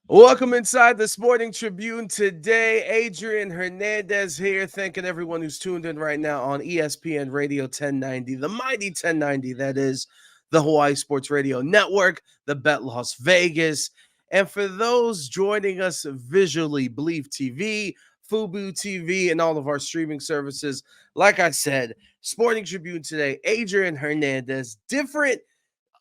Welcome inside the Sporting Tribune today. Adrian Hernandez here, thanking everyone who's tuned in right now on ESPN Radio 1090, the mighty 1090, that is the Hawaii Sports Radio Network, the Bet Las Vegas. And for those joining us visually, Believe TV, Fubu TV, and all of our streaming services, like I said, Sporting Tribune today, Adrian Hernandez, different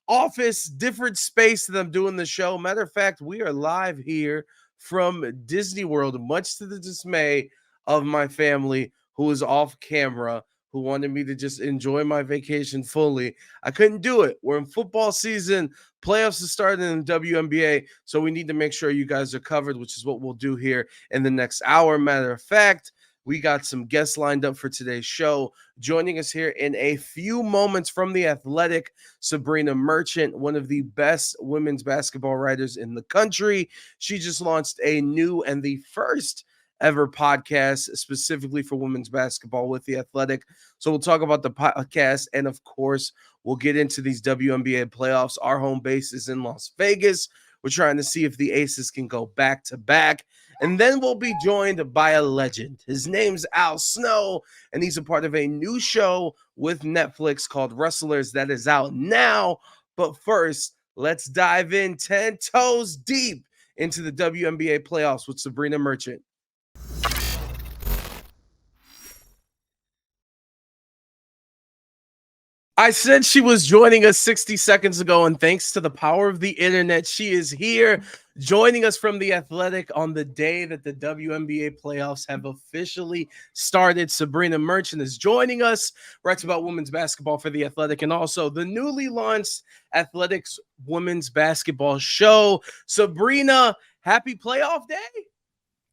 office, different space that I'm doing the show. Matter of fact, we are live here from Disney World, much to the dismay of my family who is off camera, who wanted me to just enjoy my vacation fully. I couldn't do it. We're in football season. Playoffs are starting in the WNBA, so we need to make sure you guys are covered, which is what we'll do here in the next hour. Matter of fact, we got some guests lined up for today's show. Joining us here in a few moments from The Athletic, Sabreena Merchant, one of the best women's basketball writers in the country. She just launched a new and the first ever podcast specifically for women's basketball with The Athletic. So we'll talk about the podcast, and of course, we'll get into these WNBA playoffs. Our home base is in Las Vegas. We're trying to see if the Aces can go back to back. And then we'll be joined by a legend. His name's Al Snow, and he's a part of a new show with Netflix called Wrestlers that is out now. But first, let's dive in 10 toes deep into the WNBA playoffs with Sabreena Merchant. I said she was joining us 60 seconds ago, and thanks to the power of the internet, she is here joining us from The Athletic on the day that the WNBA playoffs have officially started. Sabreena Merchant is joining us, writes about women's basketball for The Athletic, and also the newly launched Athletics Women's Basketball Show. Sabreena, happy playoff day.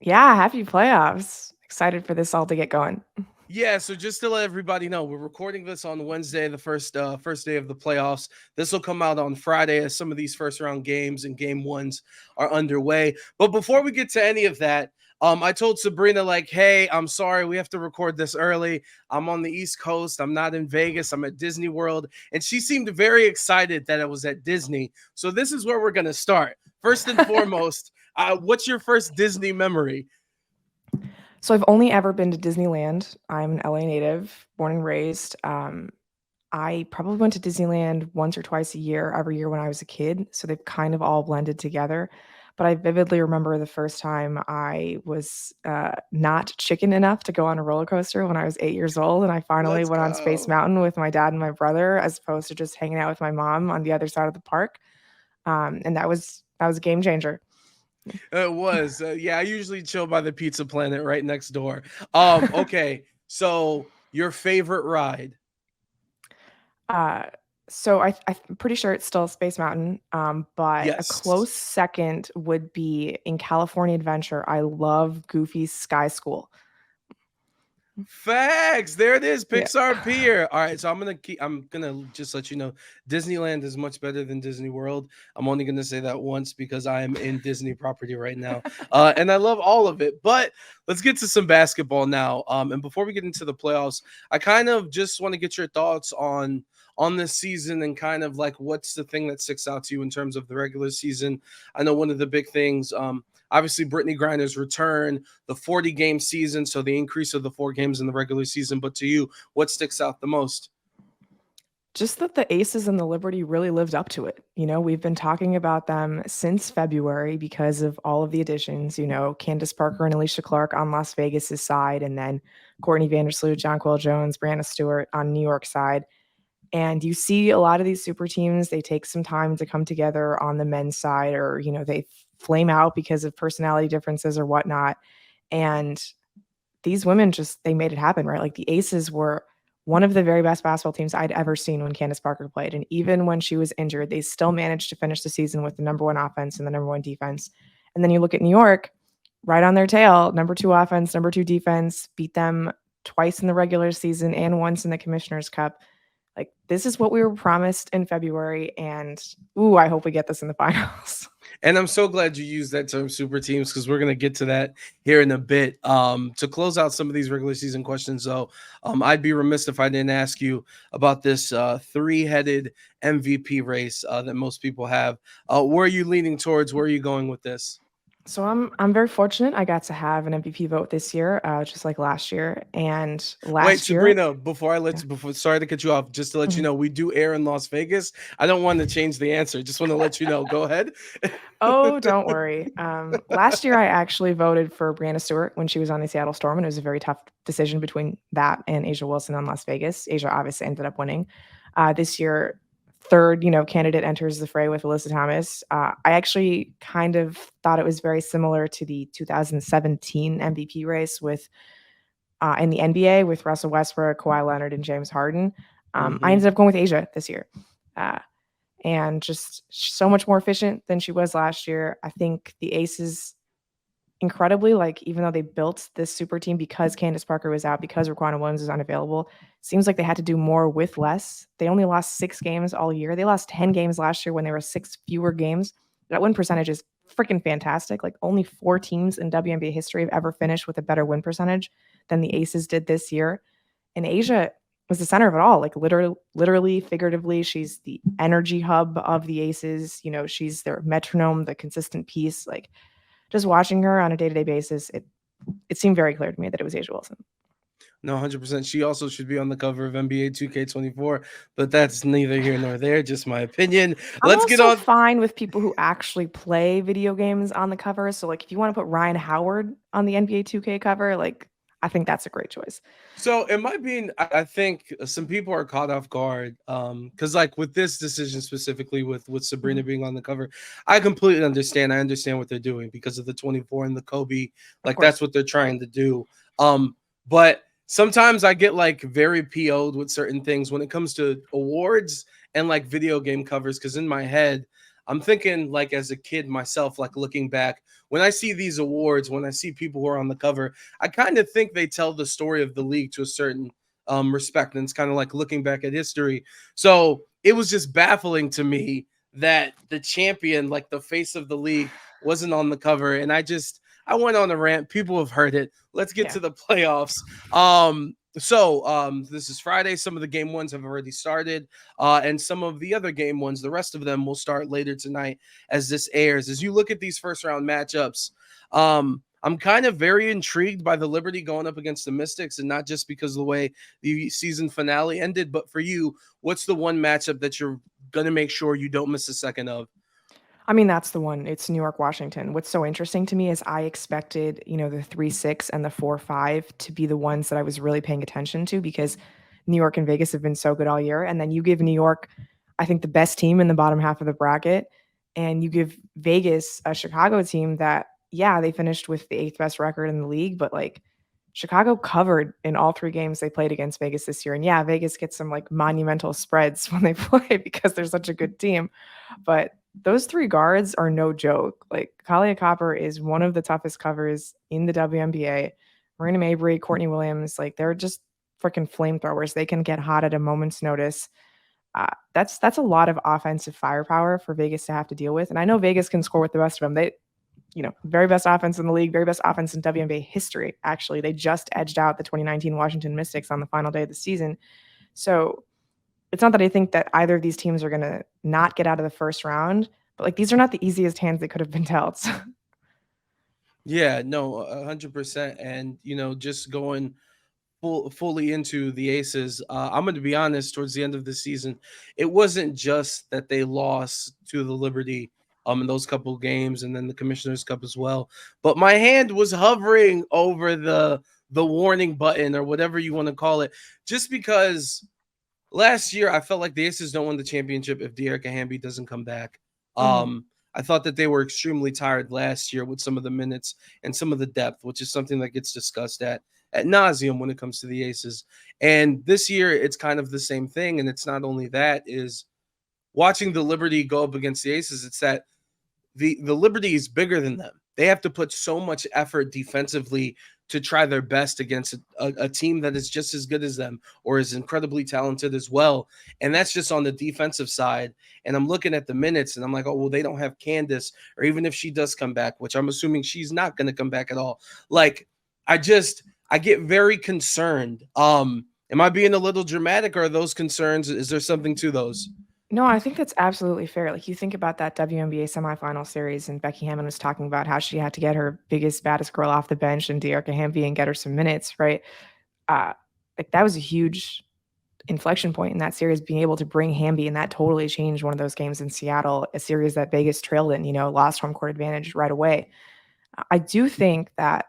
Yeah, happy playoffs. Excited for this all to get going. Yeah, so just to let everybody know, we're recording this on Wednesday, the first day of the playoffs. This will come out on Friday as some of these first round games and game ones are underway. But before we get to any of that, I told Sabreena, like, hey, I'm sorry, we have to record this early. I'm on the East Coast. I'm not in Vegas. I'm at Disney World. And she seemed very excited that I was at Disney. So this is where we're gonna start. First and foremost, what's your first Disney memory? So I've only ever been to Disneyland. I'm an LA native, born and raised. I probably went to Disneyland once or twice a year, every year when I was a kid. So they've kind of all blended together. But I vividly remember the first time I was not chicken enough to go on a roller coaster when I was 8 years old. And I finally Let's went on Space go. Mountain with my dad and my brother, as opposed to just hanging out with my mom on the other side of the park. And that was a game changer. It was. Yeah, I usually chill by the Pizza Planet right next door. Okay. So your favorite ride? Uh, so I'm pretty sure it's still Space Mountain, but a Yes. close second would be in California Adventure. I love Goofy's Sky School. Facts. There it is. Yeah. Pixar Pier. All right. So I'm gonna just let you know Disneyland is much better than Disney World. I'm only gonna say that once because I am in Disney property right now. And I love all of it. But let's get to some basketball now. And before we get into the playoffs, I kind of just want to get your thoughts on this season and kind of like what's the thing that sticks out to you in terms of the regular season. I know one of the big things, obviously Brittany Griner's return, the 40 game season, so the increase of the 4 games in the regular season. But to you, what sticks out the most? Just that the Aces and the Liberty really lived up to it. We've been talking about them since February because of all of the additions, Candace Parker and Alicia Clark on Las Vegas' side, and then Courtney Vandersloot, Jonquil Jones, Brianna Stewart on New York side. And you see a lot of these super teams, they take some time to come together on the men's side, or, they flame out because of personality differences or whatnot. And these women they made it happen, right? Like the Aces were one of the very best basketball teams I'd ever seen when Candace Parker played. And even when she was injured, they still managed to finish the season with the number one offense and the number one defense. And then you look at New York, right on their tail, number two offense, number two defense, beat them twice in the regular season and once in the Commissioner's Cup. Like, this is what we were promised in February, and ooh, I hope we get this in the finals. And I'm so glad you used that term super teams because we're gonna get to that here in a bit. To close out some of these regular season questions, though, I'd be remiss if I didn't ask you about this three-headed MVP race that most people have. Where are you leaning towards? Where are you going with this? So I'm very fortunate. I got to have an MVP vote this year, just like last year. And Wait, last year, Sabrina, before I let yeah. you, before sorry to cut you off, just to let you Mhm. know, we do air in Las Vegas. I don't want to change the answer. Just want to let you know. Go ahead. Oh, don't worry. Last year, I actually voted for Brianna Stewart when she was on the Seattle Storm, and it was a very tough decision between that and Asia Wilson on Las Vegas. Asia obviously ended up winning. This year, third, candidate enters the fray with Alyssa Thomas. I actually kind of thought it was very similar to the 2017 MVP race with in the NBA with Russell Westbrook, Kawhi Leonard, and James Harden. I Hmm. ended up going with Asia this year. Uh, and just so much more efficient than she was last year. I think the Aces incredibly, like even though they built this super team because Candace Parker was out, because Raquana Williams is unavailable, seems like they had to do more with less. They only lost 6 games all year. They lost 10 games last year when there were 6 fewer games. That win percentage is freaking fantastic. Like only 4 teams in WNBA history have ever finished with a better win percentage than the Aces did this year. And Asia was the center of it all, like literally, figuratively. She's the energy hub of the Aces. She's their metronome, the consistent piece. Like just watching her on a day-to-day basis, it seemed very clear to me that it was Asia Wilson. No, 100%. She also should be on the cover of NBA 2K24, but that's neither here nor there. Just my opinion. I'm Let's get also on. fine with people who actually play video games on the cover. So like if you want to put Ryan Howard on the NBA 2K cover, like I think that's a great choice. So, am I being? I think some people are caught off guard, because like with this decision specifically, with Sabrina Mhm. being on the cover, I completely understand. I understand what they're doing because of the 24 and the Kobe, Of like that's course. what they're trying to do. But sometimes I get like very PO'd with certain things when it comes to awards and like video game covers, because in my head, I'm thinking like as a kid myself, like looking back when I see these awards, when I see people who are on the cover. I kind of think they tell the story of the league to a certain respect, and it's kind of like looking back at history. So it was just baffling to me that the champion, like the face of the league, wasn't on the cover, and I went on a rant. People have heard it. Let's get Yeah. to the playoffs. So this is Friday. Some of the game ones have already started, and some of the other game ones, the rest of them will start later tonight as this airs. As you look at these first round matchups, I'm kind of very intrigued by the Liberty going up against the Mystics, and not just because of the way the season finale ended, but for you, what's the one matchup that you're going to make sure you don't miss a second of? I mean, that's the one. It's New York, Washington. What's so interesting to me is I expected, the 3-6 and the 4-5 to be the ones that I was really paying attention to because New York and Vegas have been so good all year. And then you give New York, I think, the best team in the bottom half of the bracket. And you give Vegas a Chicago team that, yeah, they finished with the eighth best record in the league, but like Chicago covered in all 3 games they played against Vegas this year. And yeah, Vegas gets some like monumental spreads when they play because they're such a good team. But those 3 guards are no joke. Like Kalia Copper is one of the toughest covers in the WNBA. Marina Mabry, Courtney Williams, like they're just freaking flamethrowers. They can get hot at a moment's notice. That's a lot of offensive firepower for Vegas to have to deal with. And I know Vegas can score with the best of them. They, very best offense in the league, very best offense in WNBA history. Actually, they just edged out the 2019 Washington Mystics on the final day of the season. So it's not that I think that either of these teams are going to not get out of the first round, but like these are not the easiest hands they could have been dealt. Yeah, no, 100%. And just going fully into the Aces, I'm going to be honest. Towards the end of the season, it wasn't just that they lost to the Liberty in those couple games, and then the Commissioner's Cup as well. But my hand was hovering over the warning button or whatever you want to call it, just because last year I felt like the Aces don't win the championship if De'Erica Hamby doesn't come back. Mhm. I thought that they were extremely tired last year with some of the minutes and some of the depth, which is something that gets discussed at nauseum when it comes to the Aces. And this year, it's kind of the same thing. And it's not only that, is watching the Liberty go up against the Aces. It's that the Liberty is bigger than them. They have to put so much effort defensively to try their best against a team that is just as good as them or is incredibly talented as well. And that's just on the defensive side. And I'm looking at the minutes and I'm like, oh, well, they don't have Candace, or even if she does come back, which I'm assuming she's not going to come back at all. Like, I get very concerned. Am I being a little dramatic, or are those concerns? Is there something to those? No, I think that's absolutely fair. Like you think about that WNBA semifinal series, and Becky Hammon was talking about how she had to get her biggest, baddest girl off the bench and Dearica Hamby and get her some minutes, right? Uh, like that was a huge inflection point in that series, being able to bring Hamby, and that totally changed one of those games in Seattle, a series that Vegas trailed in, lost home court advantage right away. I do think that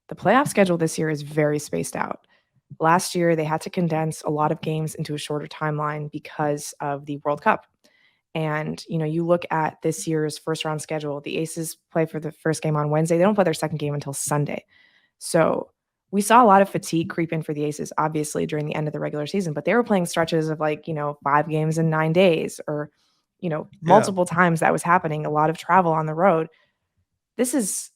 the playoff schedule this year is very spaced out. Last year, they had to condense a lot of games into a shorter timeline because of the World Cup. And, you look at this year's first round schedule, the Aces play for the first game on Wednesday. They don't play their second game until Sunday. So we saw a lot of fatigue creep in for the Aces, obviously, during the end of the regular season, but they were playing stretches of 5 games in 9 days or, Yeah. multiple times that was happening, a lot of travel on the road. This is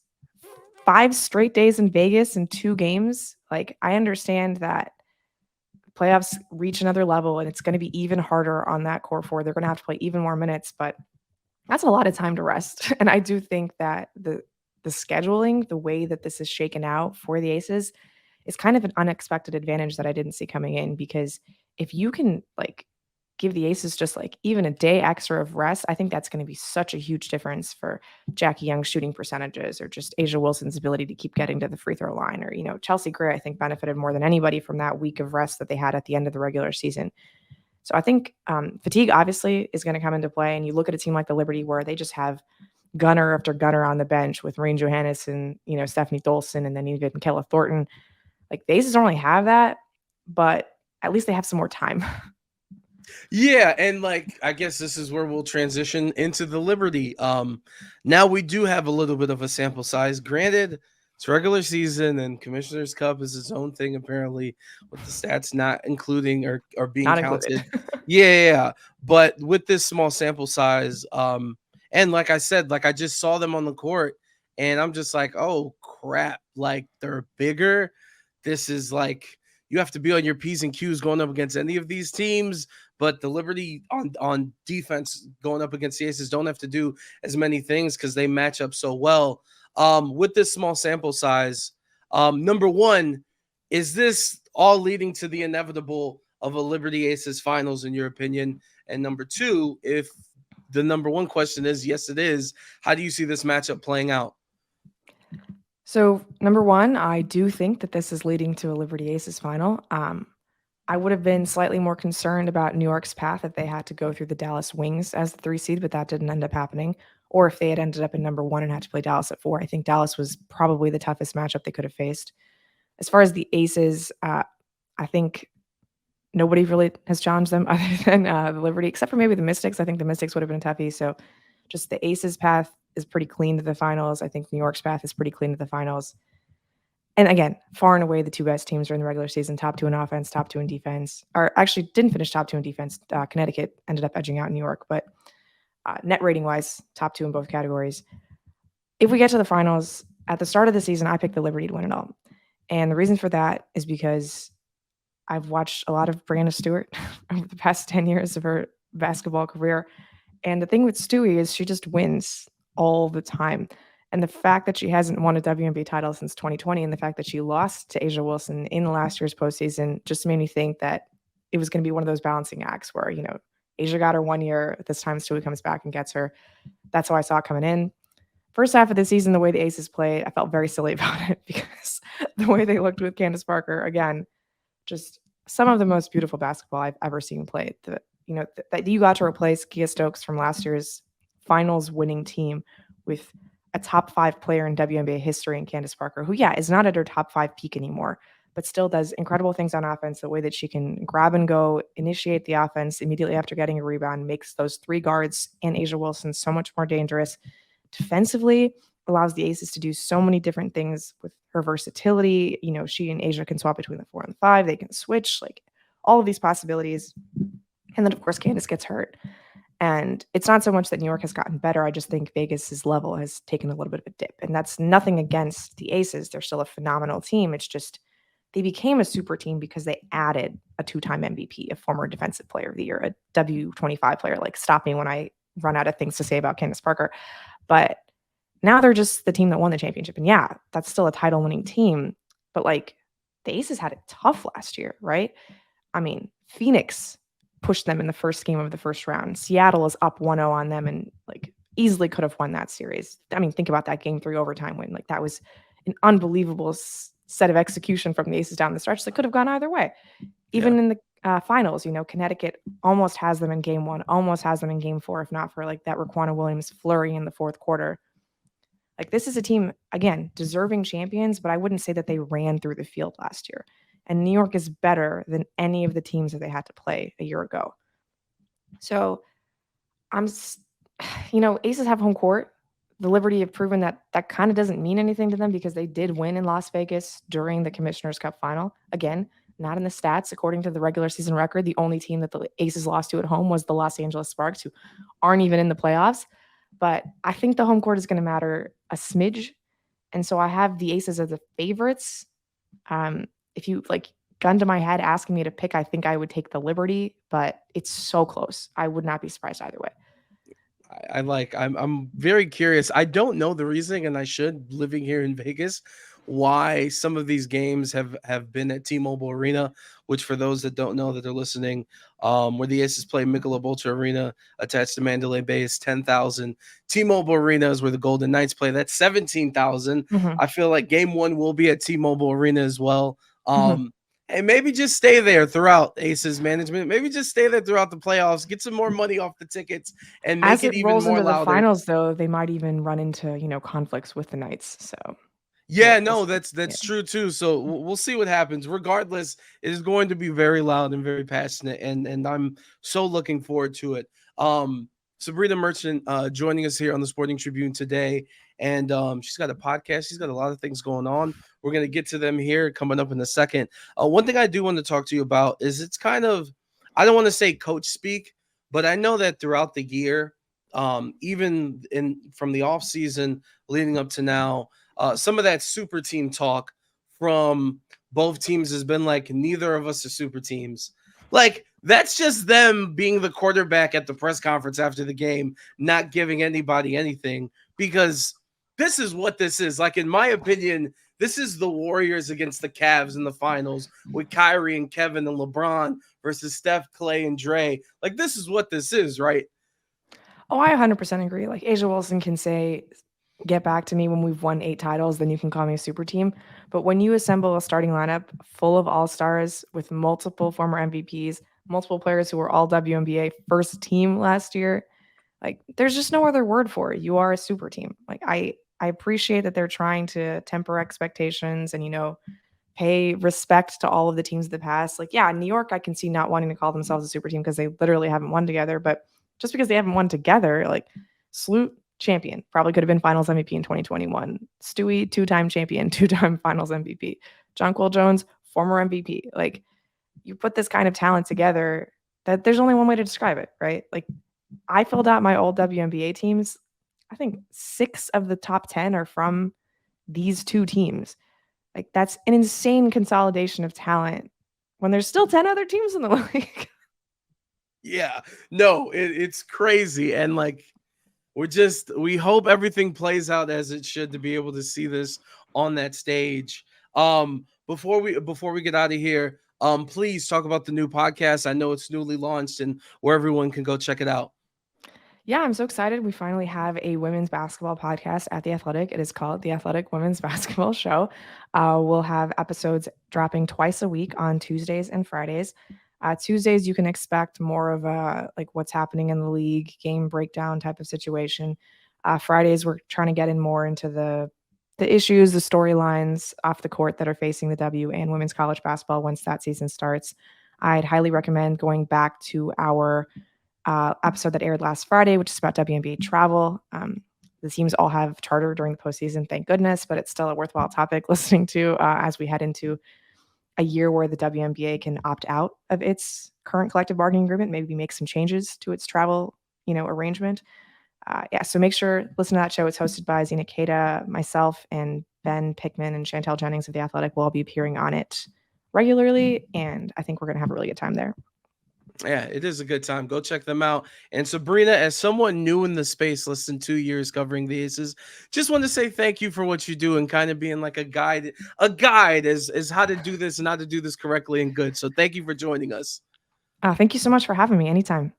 5 straight days in Vegas and 2 games. Like, I understand that playoffs reach another level and it's going to be even harder on that core four. They're going to have to play even more minutes, but that's a lot of time to rest. And I do think that the scheduling, the way that this is shaken out for the Aces is kind of an unexpected advantage that I didn't see coming in, because if you can give the Aces just even a day extra of rest, I think that's going to be such a huge difference for Jackie Young's shooting percentages, or just Asia Wilson's ability to keep getting to the free throw line, or Chelsea Gray, I think, benefited more than anybody from that week of rest that they had at the end of the regular season. So I think fatigue obviously is going to come into play, and you look at a team like the Liberty where they just have gunner after gunner on the bench with Rain Johannes and Stephanie Dolson, and then even Kella Thornton. Like the Aces don't really have that, but at least they have some more time. Yeah, and I guess this is where we'll transition into the Liberty. Now we do have a little bit of a sample size. Granted, it's regular season and Commissioner's Cup is its own thing apparently, with the stats not including or being Not included. counted. Yeah. But with this small sample size, and like I said, I just saw them on the court and I'm just like, oh crap, they're bigger. This is you have to be on your P's and Q's going up against any of these teams. But the Liberty on defense going up against the Aces don't have to do as many things because they match up so well. With this small sample size, number one, is this all leading to the inevitable of a Liberty Aces finals, in your opinion? And number two, if the number one question is yes, it is, how do you see this matchup playing out? So, number one, I do think that this is leading to a Liberty Aces final. I would have been slightly more concerned about New York's path if they had to go through the Dallas Wings as the 3 seed, but that didn't end up happening. Or if they had ended up in number one and had to play Dallas at 4. I think Dallas was probably the toughest matchup they could have faced. As far as the Aces, I think nobody really has challenged them other than the Liberty, except for maybe the Mystics. I think the Mystics would have been a toughie. So just the Aces path is pretty clean to the finals. I think New York's path is pretty clean to the finals. And again, far and away the two best teams are in the regular season, top 2 in offense, top 2 in defense. Or actually didn't finish top 2 in defense. Connecticut ended up edging out New York, but net rating wise, top 2 in both categories. If we get to the finals, at the start of the season, I picked the Liberty to win it all. And the reason for that is because I've watched a lot of Brianna Stewart over the past 10 years of her basketball career. And the thing with Stewie is she just wins all the time. And the fact that she hasn't won a WNBA title since 2020, and the fact that she lost to Asia Wilson in last year's postseason, just made me think that it was going to be one of those balancing acts where, Asia got her 1 year. This time Stewie comes back and gets her. That's how I saw it coming in. First half of the season, the way the Aces played, I felt very silly about it because the way they looked with Candace Parker, again, just some of the most beautiful basketball I've ever seen played. That you got to replace Kia Stokes from last year's finals winning team with a top 5 player in WNBA history in Candace Parker, who, is not at her top 5 peak anymore, but still does incredible things on offense. The way that she can grab and go, initiate the offense immediately after getting a rebound, makes those 3 guards and Asia Wilson so much more dangerous. Defensively, allows the Aces to do so many different things with her versatility. She and Asia can swap between the 4 and the 5. They can switch, all of these possibilities. And then, of course, Candace gets hurt. And it's not so much that New York has gotten better. I just think Vegas's level has taken a little bit of a dip. And that's nothing against the Aces. They're still a phenomenal team. It's just they became a super team because they added a 2-time MVP, a former defensive player of the year, a W25 player. Stop me when I run out of things to say about Candace Parker. But now they're just the team that won the championship. And that's still a title winning team. But the Aces had it tough last year, right? I mean, Phoenix pushed them in the first game of the first round. Seattle is up 1-0 on them and like easily could have won that series. I mean, think about that game 3 overtime win. Like that was an unbelievable set of execution from the Aces down the stretch that could have gone either way. Yeah. Even in the finals, Connecticut almost has them in game 1, almost has them in game 4, if not for like that Raquana Williams flurry in the fourth quarter. Like this is a team, again, deserving champions, but I wouldn't say that they ran through the field last year. And New York is better than any of the teams that they had to play a year ago. So I'm, Aces have home court. The Liberty have proven that that kind of doesn't mean anything to them because they did win in Las Vegas during the Commissioner's Cup final. Again, not in the stats. According to the regular season record, the only team that the Aces lost to at home was the Los Angeles Sparks, who aren't even in the playoffs. But I think the home court is going to matter a smidge. And so I have the Aces as the favorites. If you like gun to my head asking me to pick, I think I would take the Liberty, but it's so close. I would not be surprised either way. I'm very curious. I don't know the reasoning, and I should, living here in Vegas, why some of these games have been at T-Mobile Arena, which for those that don't know that are listening, where the Aces play Michelob Ultra Arena attached to Mandalay Bay is 10,000. T-Mobile Arena is where the Golden Knights play. That's 17,000. Mm-hmm. I feel like game 1 will be at T-Mobile Arena as well. Mm-hmm. And maybe just stay there throughout Aces management. Maybe just stay there throughout the playoffs, get some more money off the tickets, and make As it it even rolls more into the louder. finals, though, they might even run into, conflicts with the Knights. So Yeah, we'll no, see. that's Yeah. true too. So we'll see what happens. Regardless, it is going to be very loud and very passionate, and I'm so looking forward to it. Sabreena Merchant joining us here on the Sporting Tribune today, and she's got a podcast. She's got a lot of things going on. We're gonna get to them here coming up in a second. One thing I do want to talk to you about is it's kind of, I don't want to say coach speak, but I know that throughout the year, even in from the off season leading up to now, some of that super team talk from both teams has been like, neither of us are super teams. Like, that's just them being the quarterback at the press conference after the game, not giving anybody anything, because this is what this is. Like, in my opinion, this is the Warriors against the Cavs in the finals with Kyrie and Kevin and LeBron versus Steph, Clay, and Dre. Like, this is what this is, right? Oh, I 100% agree. Like Asia Wilson can say, get back to me when we've won 8 titles, then you can call me a super team. But when you assemble a starting lineup full of all-stars with multiple former MVPs, multiple players who were all WNBA first team last year, like there's just no other word for it. You are a super team. Like I appreciate that they're trying to temper expectations and pay respect to all of the teams of the past. Like, yeah, New York, I can see not wanting to call themselves a super team because they literally haven't won together. But just because they haven't won together, like Sloot, champion, probably could have been finals MVP in 2021. Stewie, 2-time champion, 2-time finals MVP. Jonquil Jones, former MVP. Like, you put this kind of talent together that there's only one way to describe it, right? Like, I filled out my old WNBA teams. I think 6 of the top 10 are from these 2 teams. Like that's an insane consolidation of talent when there's still 10 other teams in the league. Yeah, no, it's crazy. And like, we hope everything plays out as it should to be able to see this on that stage. Before we get out of here, please talk about the new podcast. I know it's newly launched and where everyone can go check it out. Yeah, I'm so excited. We finally have a women's basketball podcast at The Athletic. It is called The Athletic Women's Basketball Show. We'll have episodes dropping twice a week on Tuesdays and Fridays. Tuesdays, you can expect more of a like what's happening in the league, game breakdown type of situation. Fridays, we're trying to get in more into the issues, the storylines off the court that are facing the W and women's college basketball once that season starts. I'd highly recommend going back to our episode that aired last Friday, which is about WNBA travel. The teams all have charter during the postseason, thank goodness, but it's still a worthwhile topic listening to as we head into a year where the WNBA can opt out of its current collective bargaining agreement, maybe make some changes to its travel, arrangement. Yeah, so make sure listen to that show. It's hosted by Zena Kada, myself, and Ben Pickman and Chantel Jennings of The Athletic will all be appearing on it regularly, and I think we're going to have a really good time there. Yeah, it is a good time. Go check them out. And Sabreena, as someone new in the space, less than 2 years covering the Aces, just want to say thank you for what you do and kind of being like a guide as how to do this and how to do this correctly and good. So thank you for joining us. Thank you so much for having me anytime.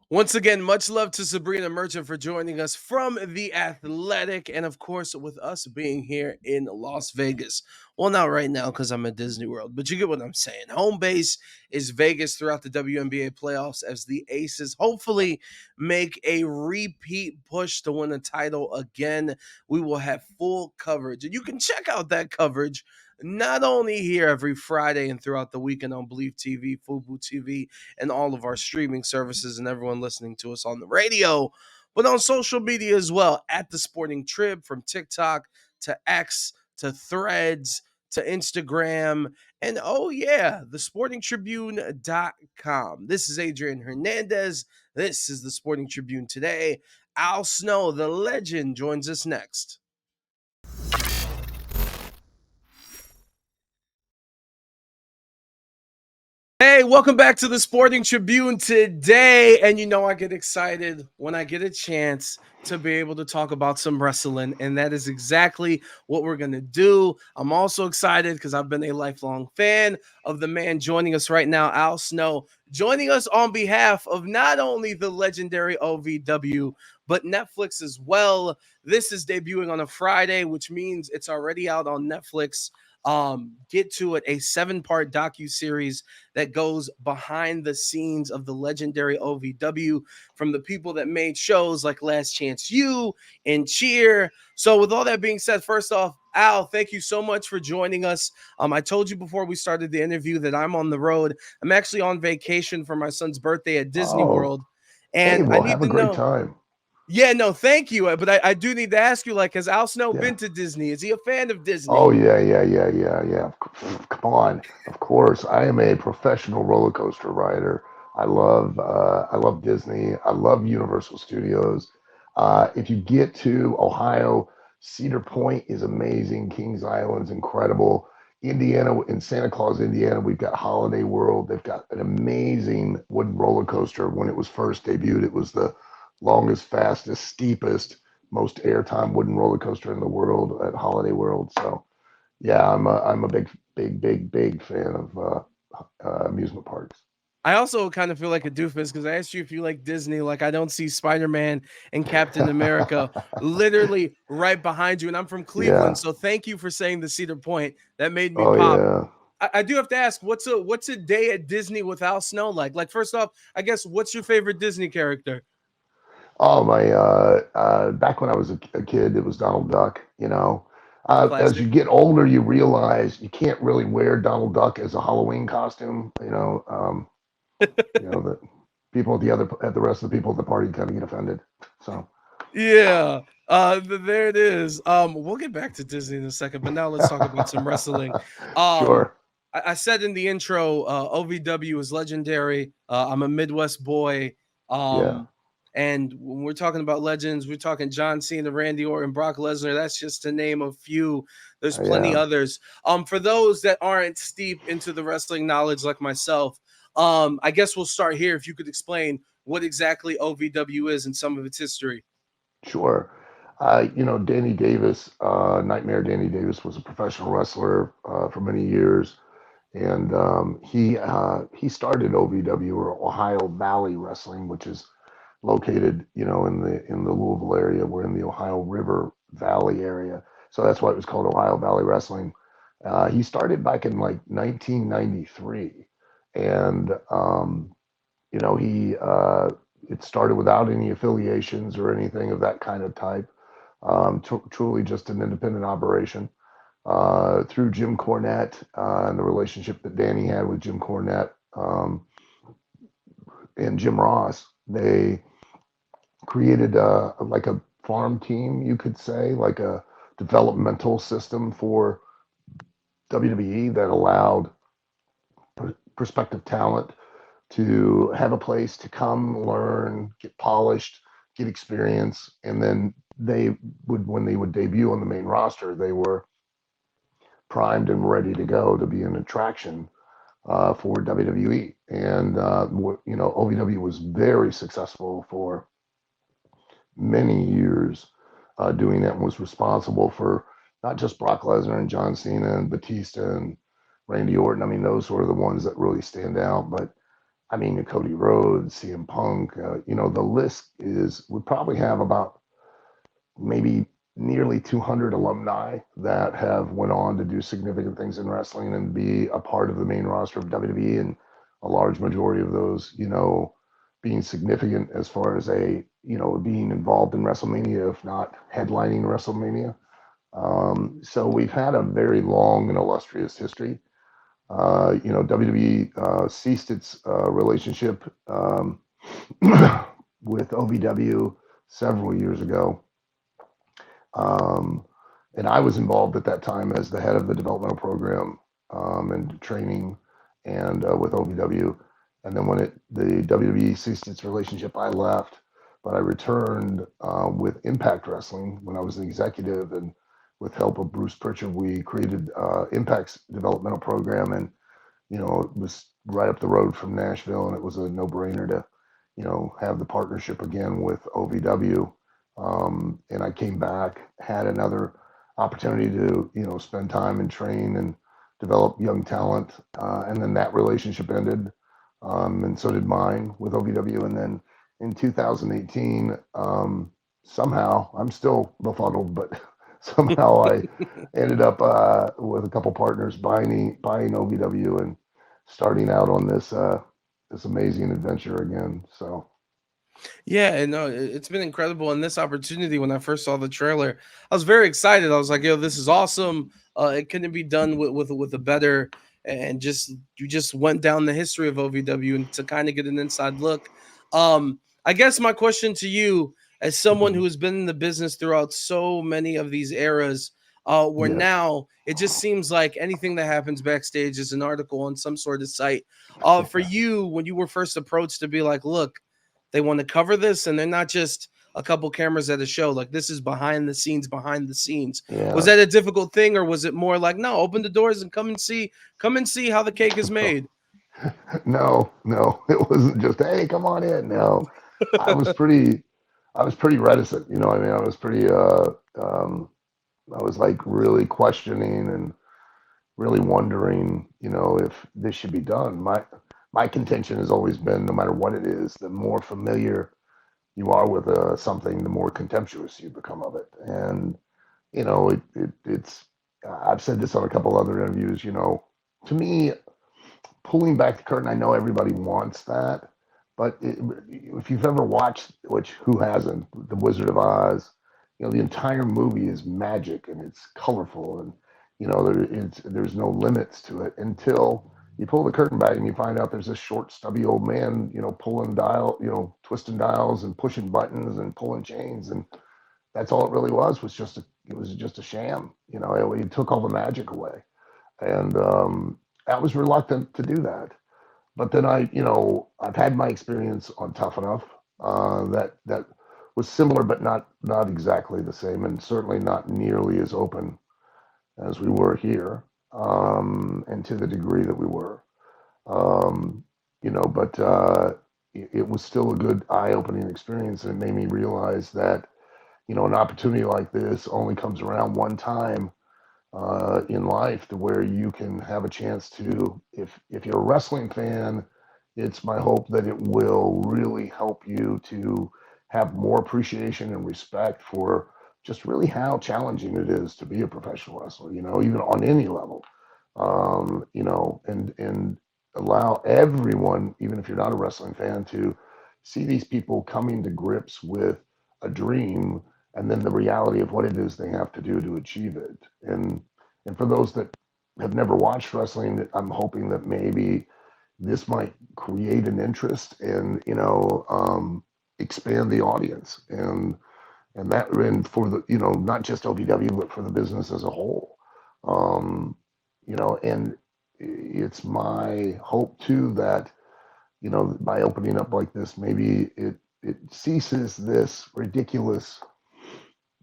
Once again, much love to Sabreena Merchant for joining us from The Athletic, and of course, with us being here in Las Vegas. Well, not right now because I'm at Disney World, but you get what I'm saying. Home base is Vegas throughout the WNBA playoffs as the Aces hopefully make a repeat push to win the title again. We will have full coverage, and you can check out that coverage not only here every Friday and throughout the weekend on Believe TV, Fubu TV, and all of our streaming services and everyone listening to us on the radio, but on social media as well at the Sporting Trib, from TikTok to X to Threads to Instagram. And oh, yeah, the sportingtribune.com. This is Adrian Hernandez. This is the Sporting Tribune today. Al Snow, the legend, joins us next. Hey, welcome back to the Sporting Tribune today. And you know, I get excited when I get a chance to be able to talk about some wrestling. And that is exactly what we're going to do. I'm also excited because I've been a lifelong fan of the man joining us right now, Al Snow, joining us on behalf of not only the legendary OVW, but Netflix as well. This is debuting on a Friday, which means it's already out on Netflix. Get to it, a 7-part docu-series that goes behind the scenes of the legendary OVW, from the people that made shows like Last Chance U and Cheer. So with all that being said, first off, Al, thank you so much for joining us. I told you before we started the interview that I'm on the road. I'm actually on vacation for my son's birthday at Disney Oh, World, hey, and I well, need have a to great know. time. Yeah, no, thank you. But I do need to ask you, like, has Al Snow Yeah. been to Disney? Is he a fan of Oh, Disney? yeah. Come on. Of course, I am a professional roller coaster rider. I love Disney. I love Universal Studios. If you get to Ohio, Cedar Point is amazing. Kings Island's incredible. Indiana, in Santa Claus, Indiana, we've got Holiday World. They've got an amazing wooden roller coaster. When it was first debuted, it was the longest, fastest, steepest, most airtime wooden roller coaster in the world at Holiday World. So yeah, I'm a big fan of amusement parks. I also kind of feel like a doofus because I asked you if you like Disney. Like, I don't see Spider-Man and Captain America literally right behind you. And I'm from Cleveland, Yeah. so thank you for saying the Cedar Point. That made me Oh pop. yeah. I do have to ask, what's a day at Disney without snow like? Like, first off, I guess, what's your favorite Disney character? Oh my. Back when I was a kid, it was Donald Duck. As Classic. you get older, you realize you can't really wear Donald Duck as a Halloween costume. That people at the rest of the people at the party kind of get offended. So Yeah. There it is. We'll get back to Disney in a second, but now let's talk about some wrestling. Um, sure. I said in the intro, OVW is legendary. I'm a Midwest boy. Yeah. Um, and when we're talking about legends, we're talking John Cena, Randy Orton, Brock Lesnar. That's just to name a few. There's plenty Yeah. others. For those that aren't steep into the wrestling knowledge like myself, I guess we'll start here. If you could explain what exactly OVW is and some of its history. Sure. Danny Davis, Nightmare Danny Davis, was a professional wrestler for many years, and he started OVW, or Ohio Valley Wrestling, which is located, in the Louisville area. We're in the Ohio River Valley area, so that's why it was called Ohio Valley Wrestling. He started back in like 1993, and he it started without any affiliations or anything of that kind of type. Truly just an independent operation. Through Jim Cornette and the relationship that Danny had with Jim Cornette and Jim Ross, they created like a farm team, you could say, like a developmental system for WWE that allowed prospective talent to have a place to come learn, get polished, get experience, and then when they would debut on the main roster, they were primed and ready to go to be an attraction for WWE. And OVW was very successful for many years doing that, and was responsible for not just Brock Lesnar and John Cena and Batista and Randy Orton. I mean, those were the ones that really stand out, but I mean, Cody Rhodes, CM Punk, the list would probably have about maybe nearly 200 alumni that have went on to do significant things in wrestling and be a part of the main roster of WWE, and a large majority of those, being significant as far as being involved in WrestleMania, if not headlining WrestleMania. So we've had a very long and illustrious history. WWE ceased its relationship with OVW several years ago. And I was involved at that time as the head of the developmental program and training and with OVW. And then when the WWE ceased its relationship, I left, but I returned with Impact Wrestling when I was an executive, and with help of Bruce Pritchard, we created Impact's developmental program, and it was right up the road from Nashville, and it was a no-brainer to have the partnership again with OVW. And I came back, had another opportunity to spend time and train and develop young talent, and then that relationship ended, and so did mine with OVW. And then in 2018, somehow I'm still befuddled, but somehow I ended up with a couple partners buying OVW and starting out on this amazing adventure again. So Yeah, and no, it's been incredible. And this opportunity, when I first saw the trailer, I was very excited. I was like, "Yo, this is awesome! It couldn't be done with a better." And just you just went down the history of OVW and to kind of get an inside look. I guess my question to you, as someone who has been in the business throughout so many of these eras, where yes, now it just seems like anything that happens backstage is an article on some sort of site. For you, when you were first approached to be like, "Look, they want to cover this, and they're not just a couple cameras at a show. Like, this is behind the scenes, behind the scenes." Was yeah. that a difficult thing, or was it more like, no, open the doors and come and see how the cake is made? No, it wasn't just, hey, come on in. No, I was pretty, I was pretty reticent. I mean, I was pretty, I was like really questioning and really wondering, if this should be done. My contention has always been, no matter what it is, the more familiar you are with something, the more contemptuous you become of it. And it's. I've said this on a couple other interviews. To me, pulling back the curtain, I know everybody wants that, but if you've ever watched, which who hasn't, The Wizard of Oz, the entire movie is magic and it's colorful, and there's no limits to it until you pull the curtain back and you find out there's this short, stubby old man, pulling twisting dials and pushing buttons and pulling chains, and that's all it really it was just a sham. It took all the magic away, and I was reluctant to do that. But then I've had my experience on Tough Enough that was similar, but not exactly the same, and certainly not nearly as open as we were here, and to the degree that we were. But it was still a good eye-opening experience, and it made me realize that an opportunity like this only comes around one time in life, to where you can have a chance to, if you're a wrestling fan, it's my hope that it will really help you to have more appreciation and respect for just really how challenging it is to be a professional wrestler, even on any level. And allow everyone, even if you're not a wrestling fan, to see these people coming to grips with a dream, and then the reality of what it is they have to do to achieve it. And for those that have never watched wrestling, I'm hoping that maybe this might create an interest and expand the audience, and for the not just OVW, but for the business as a whole. And it's my hope too that by opening up like this, maybe it ceases this ridiculous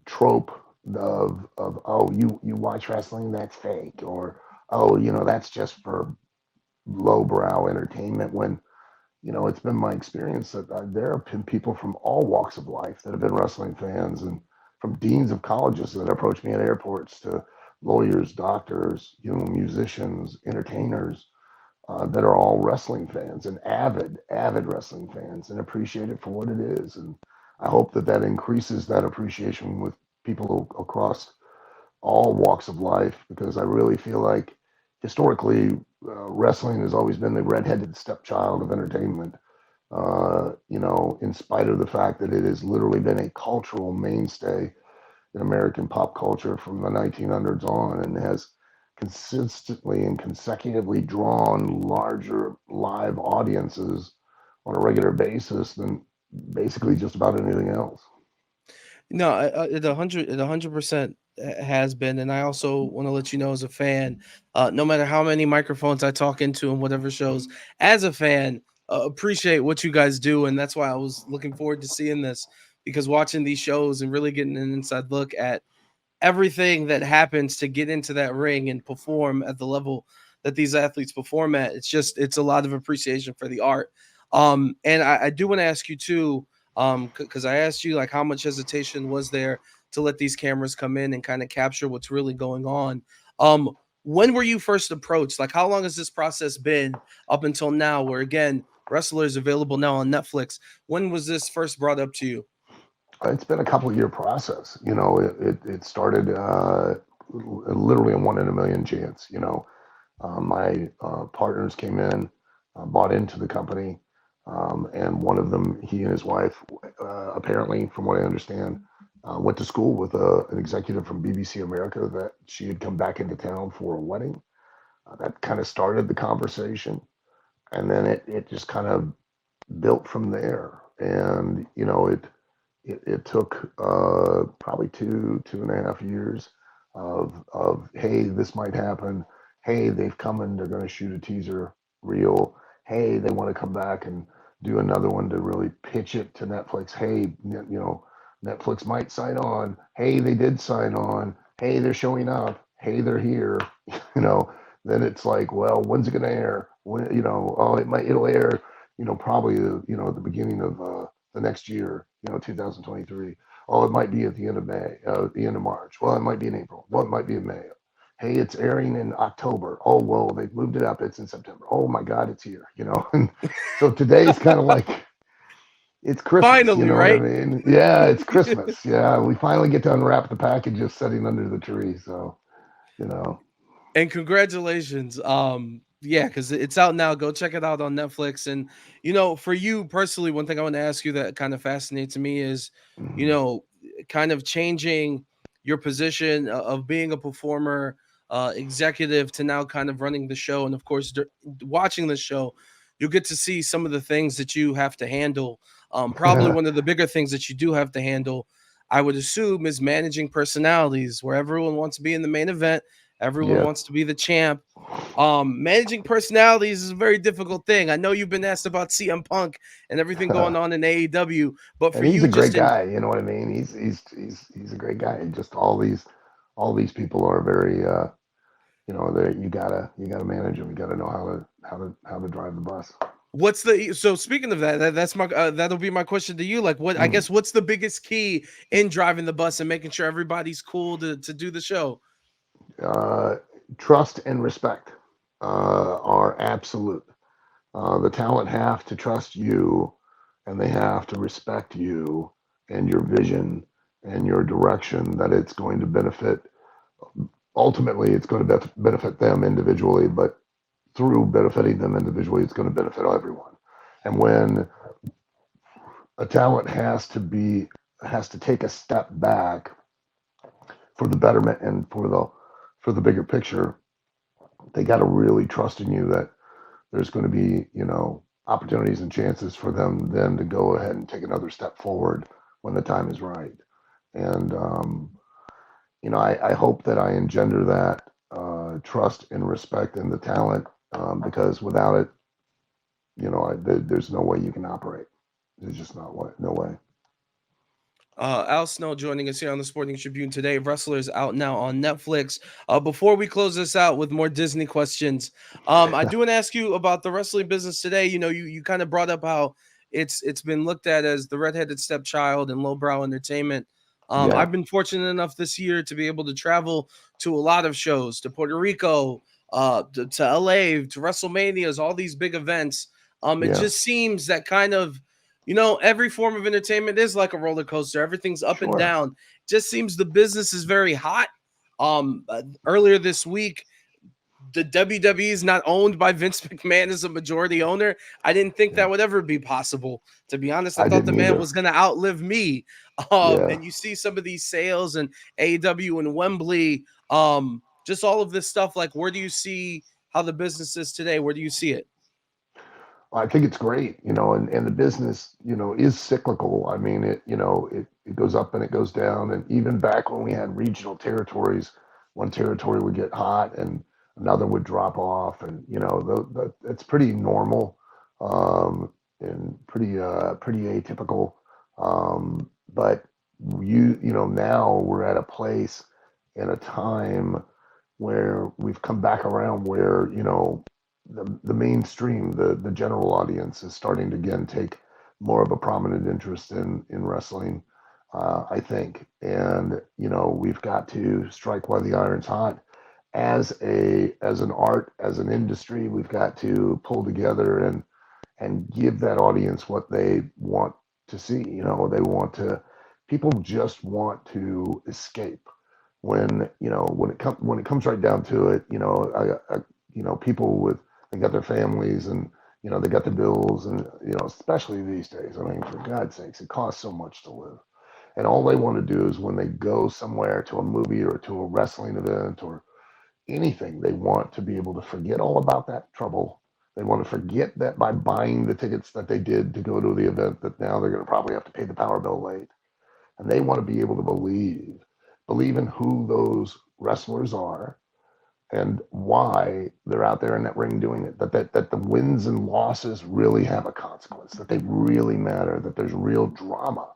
trope of, oh, you watch wrestling, that's fake, or oh, that's just for lowbrow entertainment, when it's been my experience that there have been people from all walks of life that have been wrestling fans, and from deans of colleges that approach me at airports, to lawyers, doctors, musicians, entertainers, that are all wrestling fans and avid wrestling fans and appreciate it for what it is. And I hope that that increases that appreciation with people across all walks of life, because I really feel like historically wrestling has always been the redheaded stepchild of entertainment. In spite of the fact that it has literally been a cultural mainstay in American pop culture from the 1900s on, and has consistently and consecutively drawn larger live audiences on a regular basis than basically just about anything else. No, it 100% has been, and I also want to let you know, as a fan, no matter how many microphones I talk into and whatever shows, as a fan, appreciate what you guys do, and that's why I was looking forward to seeing this, because watching these shows and really getting an inside look at everything that happens to get into that ring and perform at the level that these athletes perform at. It's a lot of appreciation for the art. And I do want to ask you too, because I asked you like how much hesitation was there to let these cameras come in and kind of capture what's really going on. Um, when were you first approached? Like, how long has this process been up until now? Where again, wrestlers available now on Netflix. When was this first brought up to you? It's been a couple of year process. It started literally a 1 in a million chance. My partners came in, bought into the company, and one of them, he and his wife, apparently, from what I understand, went to school with an executive from BBC America that she had come back into town for a wedding. That kind of started the conversation, and then it just kind of built from there. And it took probably 2.5 years of hey, this might happen. Hey, they've come and they're going to shoot a teaser reel. Hey, they want to come back and do another one to really pitch it to Netflix. Hey, Netflix might sign on. Hey, they did sign on. Hey, they're showing up. Hey, they're here. you know, then it's like, well, when's it going to air? When, oh, it'll air, probably at the beginning of the next year, 2023. Oh, it might be at the end of May, the end of March. Well, it might be in April. Well, it might be in May. Hey, it's airing in October. Oh, well, they've moved it up. It's in September. Oh my God, it's here. And so today's kind of like it's Christmas. You Finally, know what I right? mean? Yeah, it's Christmas. Yeah, we finally get to unwrap the packages sitting under the tree. So, you know. And congratulations. Yeah, because it's out now. Go check it out on Netflix. And for you personally, one thing I want to ask you that kind of fascinates me is, you Mhm. know, kind of changing your position of being a performer, executive, to now kind of running the show. And of course, watching the show, you'll get to see some of the things that you have to handle. Probably one of the bigger things that you do have to handle, I would assume, is managing personalities, where everyone wants to be in the main event. Everyone Yeah. wants to be the champ. Managing personalities is a very difficult thing. I know you've been asked about CM Punk and everything going on in AEW, but for And he's a you, great just in guy. You know what I mean? He's a great guy. Just all these people are very that you gotta manage them. You gotta know how to drive the bus. so speaking of that's my that'll be my question to you. Like, what I Mm. guess what's the biggest key in driving the bus and making sure everybody's cool to do the show? Uh, Trust and respect are absolute. The talent have to trust you, and they have to respect you and your vision and your direction. That it's going to benefit. Ultimately, it's going to benefit them individually, but through benefiting them individually, it's going to benefit everyone. And when a talent has to take a step back for the betterment and for the bigger picture, they got to really trust in you that there's going to be opportunities and chances for them then to go ahead and take another step forward when the time is right. And I hope that I engender that trust and respect in the talent, because without it, there's no way you can operate. There's just no way. Al Snow joining us here on the Sporting Tribune today. Wrestlers out now on Netflix. Before we close this out with more Disney questions, I do want to ask you about the wrestling business today. You kind of brought up how it's been looked at as the redheaded stepchild and lowbrow entertainment. Yeah. I've been fortunate enough this year to be able to travel to a lot of shows, to Puerto Rico, to LA, to WrestleManias, all these big events. It Yeah, just seems that kind of, every form of entertainment is like a roller coaster. Everything's up and sure. down. Just seems the business is very hot. Earlier this week, the WWE is not owned by Vince McMahon as a majority owner. I didn't think Yeah, that would ever be possible. To be honest, I I thought the didn't man either. was going to outlive me. Yeah. And you see some of these sales and AEW and Wembley, just all of this stuff. Like, where do you see how the business is today? Where do you see it? I think it's great, and the business, is cyclical. I mean, it goes up and it goes down. And even back when we had regional territories, one territory would get hot and another would drop off. And, it's pretty normal, and pretty atypical. But now we're at a place and a time where we've come back around where, the mainstream, the general audience is starting to again take more of a prominent interest in wrestling, I think. And we've got to strike while the iron's hot. As an art, as an industry, we've got to pull together and give that audience what they want to see. People just want to escape when it comes right down to it. People with, they got their families, and they got the bills, and especially these days. I mean, for God's sakes, it costs so much to live, and all they want to do is when they go somewhere to a movie or to a wrestling event or anything, they want to be able to forget all about that trouble. They want to forget that by buying the tickets that they did to go to the event, that now they're going to probably have to pay the power bill late. And they want to be able to believe in who those wrestlers are and why they're out there in that ring doing it. That the wins and losses really have a consequence, that they really matter, that there's real drama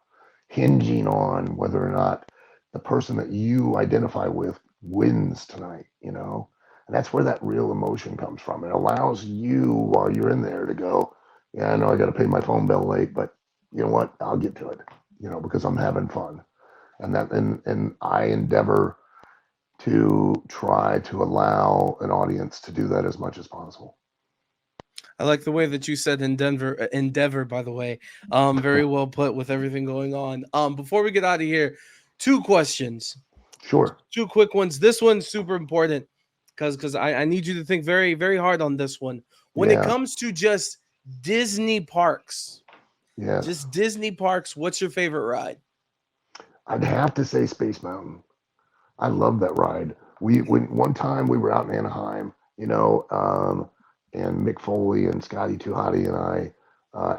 hinging on whether or not the person that you identify with wins tonight. And that's where that real emotion comes from. It allows you, while you're in there, to go, yeah, I know I got to pay my phone bill late, but you know what? I'll get to it, because I'm having fun. And I endeavor to try to allow an audience to do that as much as possible. I like the way that you said endeavor, by the way. Very well put with everything going on. Before we get out of here, two questions. Sure. Two quick ones. This one's super important because I need you to think very, very hard on this one. When it Yeah. comes to just Disney parks, Yes. what's your favorite ride? I'd have to say Space Mountain. I love that ride. One time we were out in Anaheim, and Mick Foley and Scotty Tuhati and I,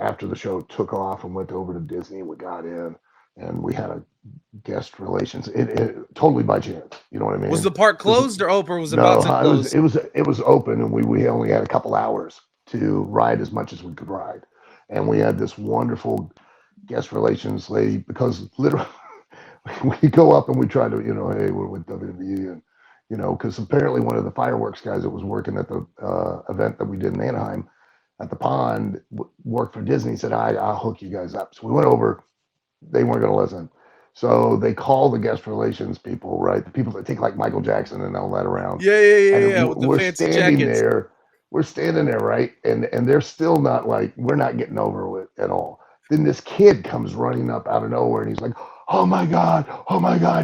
after the show, took off and went over to Disney. We got in, and we had a guest relations. It totally by chance. You know what I mean? Was the park Because closed or open? Or was it no, about to close? it was open, and we only had a couple hours to ride as much as we could ride, and we had this wonderful guest relations lady, because literally we go up and we try to, hey, we're with WWE, and because apparently one of the fireworks guys that was working at the event that we did in Anaheim at the pond worked for Disney. Said, I'll hook you guys up. So we went over. They weren't going to listen. So they call the guest relations people, right? The people that take like Michael Jackson and all that around. Yeah. And With the we're fancy standing jackets. there. We're standing there, right? And they're still not like, we're not getting over it at all. Then this kid comes running up out of nowhere, and he's like, oh my God,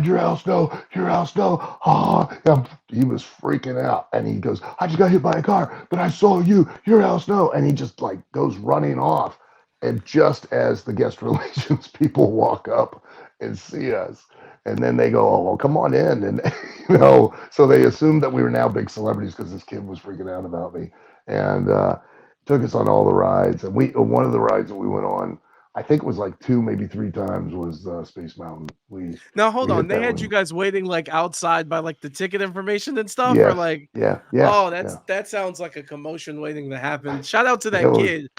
your house, no. Oh, he was freaking out. And he goes, I just got hit by a car, but I saw you, your house, no. And he just like goes running off. And just as the guest relations people walk up and see us, and then they go, oh, well, come on in. And, so they assumed that we were now big celebrities because this kid was freaking out about me. And took us on all the rides. And one of the rides that we went on, I think it was like 2, maybe 3 times, was Space Mountain. Now hold We on, hit they that had you one. guys waiting like outside by like the ticket information and stuff, or Yes. like, Yeah. oh, Yeah. that sounds like a commotion waiting to happen. Shout out to It that was, kid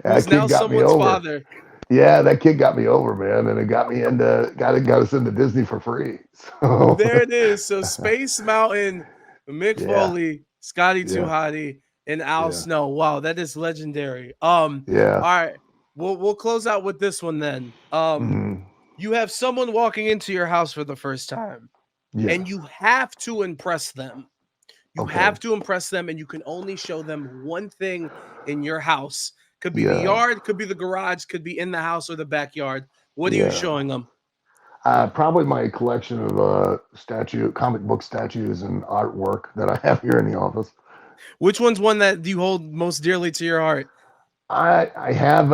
who's that now kid got me someone's over. father. Yeah, that kid got me over, man, and it got me into got us into Disney for free. So There it is. So Space Mountain, Mick yeah, Foley, Scotty yeah, Tuhati, and Al yeah, Snow. Wow, that is legendary. yeah. All right. We'll close out with this one then. Hmm. You have someone walking into your house for the first time, and Yes. you have to impress them. You Okay. have to impress them, and you can only show them one thing in your house. Could be the Yeah. yard, could be the garage, could be in the house or the backyard. What are you Yeah. showing them? Probably my collection of comic book statues and artwork that I have here in the office. Which one's one that you hold most dearly to your heart? I have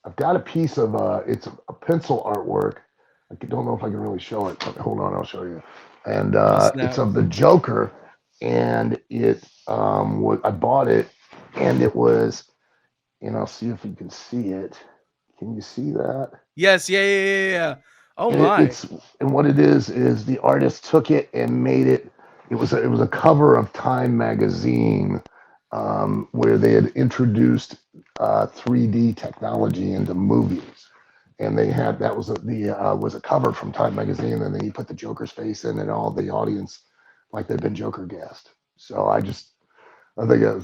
I've got a piece of it's a pencil artwork. I don't know if I can really show it, but hold on, I'll show you. And Oh, it's snap. of the Joker, and I bought it, and it was, and I'll see if you can see it. Can you see that? Yes, yeah. Oh And my. what it is the artist took it and made it. It was a cover of Time magazine, where they had introduced 3D technology into movies, and they had that was was a cover from Time magazine, and then he put the Joker's face in, and all the audience like they'd been Joker gassed. So I think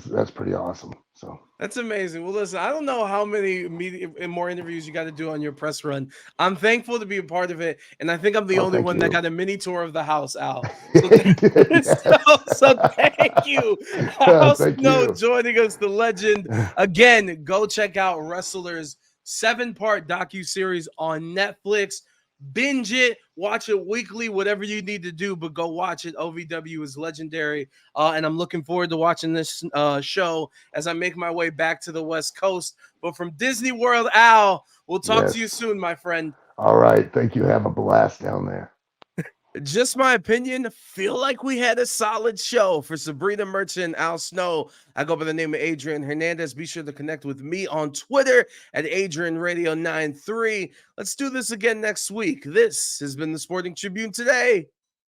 that's pretty awesome. So That's amazing. Well, listen, I don't know how many media and more interviews you got to do on your press run. I'm thankful to be a part of it, and I think I'm the only thank one that you. got a mini tour of the house, Al. You So, did, yes. so thank you, Al Thank Snow, you. joining us, the legend. Again, go check out Wrestlers 7-part docuseries on Netflix. Binge it, watch it weekly, whatever you need to do, but go watch it. OVW is legendary, and I'm looking forward to watching this show as I make my way back to the West Coast. But from Disney World, Al, we'll talk to you Yes. soon, my friend. All right. Thank you. Have a blast down there. Just my opinion, feel like we had a solid show. For Sabreena Merchant and Al Snow, I go by the name of Adrian Hernandez. Be sure to connect with me on Twitter at AdrianRadio93. Let's do this again next week. This has been the Sporting Tribune today.